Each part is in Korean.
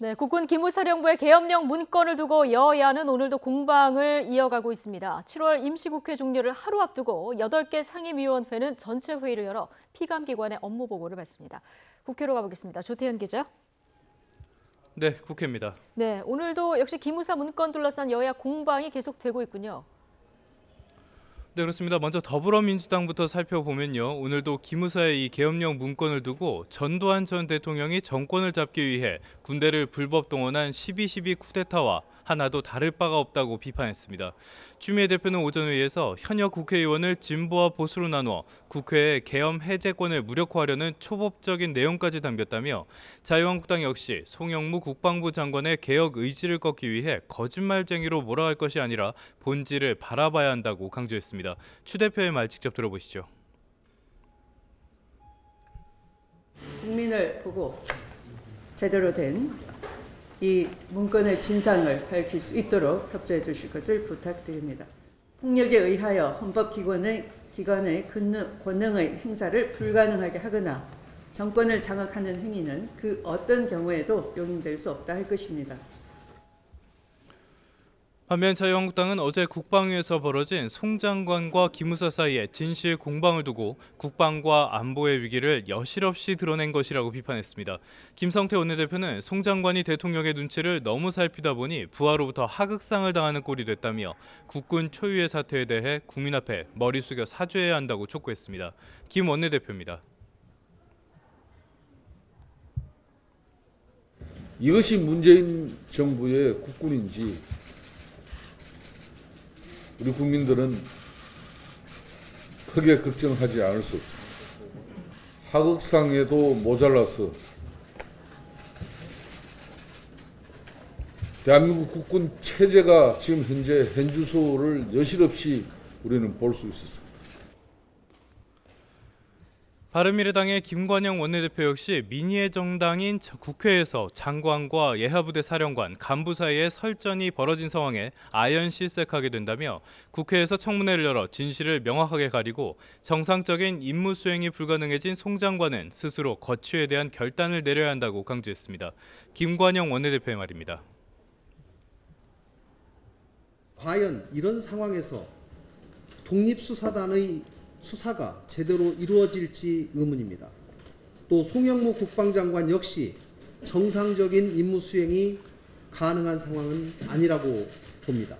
네, 국군 기무사령부의 계엄령 문건을 두고 여야는 오늘도 공방을 이어가고 있습니다. 7월 임시국회 종료를 하루 앞두고 8개 상임위원회는 전체 회의를 열어 피감기관의 업무 보고를 받습니다. 국회로 가보겠습니다. 조태현 기자. 네, 국회입니다. 네, 오늘도 역시 기무사 문건 둘러싼 여야 공방이 계속되고 있군요. 네, 그렇습니다. 먼저 더불어민주당부터 살펴보면요. 오늘도 기무사의 이 계엄령 문건을 두고 전두환 전 대통령이 정권을 잡기 위해 군대를 불법 동원한 12.12 쿠데타와 하나도 다를 바가 없다고 비판했습니다. 추미애 대표는 오전 회의에서 현역 국회의원을 진보와 보수로 나누어 국회의 계엄 해제권을 무력화하려는 초법적인 내용까지 담겼다며 자유한국당 역시 송영무 국방부 장관의 개혁 의지를 꺾기 위해 거짓말쟁이로 몰아갈 것이 아니라 본질을 바라봐야 한다고 강조했습니다. 추 대표의 말 직접 들어보시죠. 국민을 보고 제대로 된 이 문건의 진상을 밝힐 수 있도록 협조해 주실 것을 부탁드립니다. 폭력에 의하여 헌법기관의 권능의 행사를 불가능하게 하거나 정권을 장악하는 행위는 그 어떤 경우에도 용인될 수 없다 할 것입니다. 반면 자유한국당은 어제 국방위에서 벌어진 송 장관과 기무사 사이의 진실 공방을 두고 국방과 안보의 위기를 여실없이 드러낸 것이라고 비판했습니다. 김성태 원내대표는 송 장관이 대통령의 눈치를 너무 살피다 보니 부하로부터 하극상을 당하는 꼴이 됐다며 국군 초유의 사태에 대해 국민 앞에 머리 숙여 사죄해야 한다고 촉구했습니다. 김 원내대표입니다. 이것이 문재인 정부의 국군인지 우리 국민들은 크게 걱정하지 않을 수 없습니다. 하극상에도 모자라서 대한민국 국군 체제가 지금 현재 현주소를 여실없이 우리는 볼 수 있었습니다. 바른미래당의 김관영 원내대표 역시 민의의 정당인 국회에서 장관과 예하부대 사령관, 간부 사이에 설전이 벌어진 상황에 아연실색하게 된다며 국회에서 청문회를 열어 진실을 명확하게 가리고 정상적인 임무 수행이 불가능해진 송 장관은 스스로 거취에 대한 결단을 내려야 한다고 강조했습니다. 김관영 원내대표의 말입니다. 과연 이런 상황에서 독립수사단의 수사가 제대로 이루어질지 의문입니다. 또 송영무 국방장관 역시 정상적인 임무 수행이 가능한 상황은 아니라고 봅니다.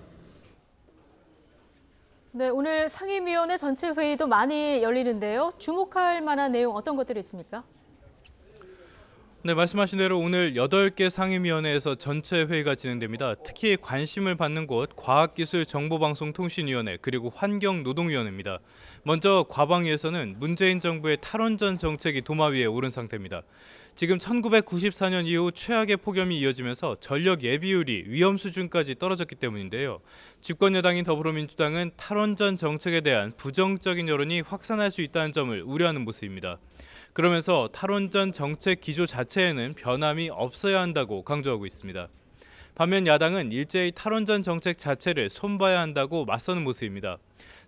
네, 오늘 상임위원회 전체 회의도 많이 열리는데요. 주목할 만한 내용 어떤 것들이 있습니까? 네, 말씀하신 대로 오늘 8개 상임위원회에서 전체 회의가 진행됩니다. 특히 관심을 받는 곳 과학기술정보방송통신위원회 그리고 환경노동위원회입니다. 먼저 과방위에서는 문재인 정부의 탈원전 정책이 도마 위에 오른 상태입니다. 지금 1994년 이후 최악의 폭염이 이어지면서 전력 예비율이 위험 수준까지 떨어졌기 때문인데요. 집권 여당인 더불어민주당은 탈원전 정책에 대한 부정적인 여론이 확산할 수 있다는 점을 우려하는 모습입니다. 그러면서 탈원전 정책 기조 자체에는 변함이 없어야 한다고 강조하고 있습니다. 반면 야당은 일제히 탈원전 정책 자체를 손봐야 한다고 맞서는 모습입니다.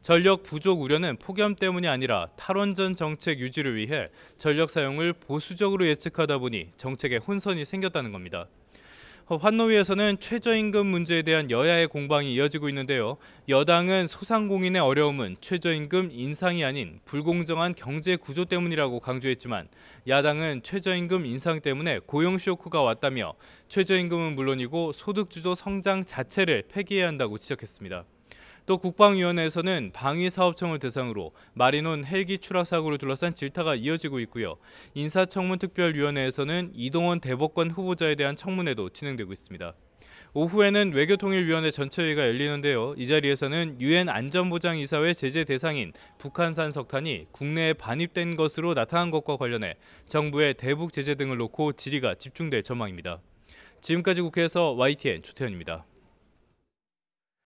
전력 부족 우려는 폭염 때문이 아니라 탈원전 정책 유지를 위해 전력 사용을 보수적으로 예측하다 보니 정책에 혼선이 생겼다는 겁니다. 환노위에서는 최저임금 문제에 대한 여야의 공방이 이어지고 있는데요. 여당은 소상공인의 어려움은 최저임금 인상이 아닌 불공정한 경제 구조 때문이라고 강조했지만 야당은 최저임금 인상 때문에 고용 쇼크가 왔다며 최저임금은 물론이고 소득주도 성장 자체를 폐기해야 한다고 지적했습니다. 또 국방위원회에서는 방위사업청을 대상으로 마리논 헬기 추락 사고를 둘러싼 질타가 이어지고 있고요. 인사청문특별위원회에서는 이동원 대법관 후보자에 대한 청문회도 진행되고 있습니다. 오후에는 외교통일위원회 전체회의가 열리는데요. 이 자리에서는 유엔 안전보장이사회 제재 대상인 북한산 석탄이 국내에 반입된 것으로 나타난 것과 관련해 정부의 대북 제재 등을 놓고 질의가 집중될 전망입니다. 지금까지 국회에서 YTN 조태현입니다.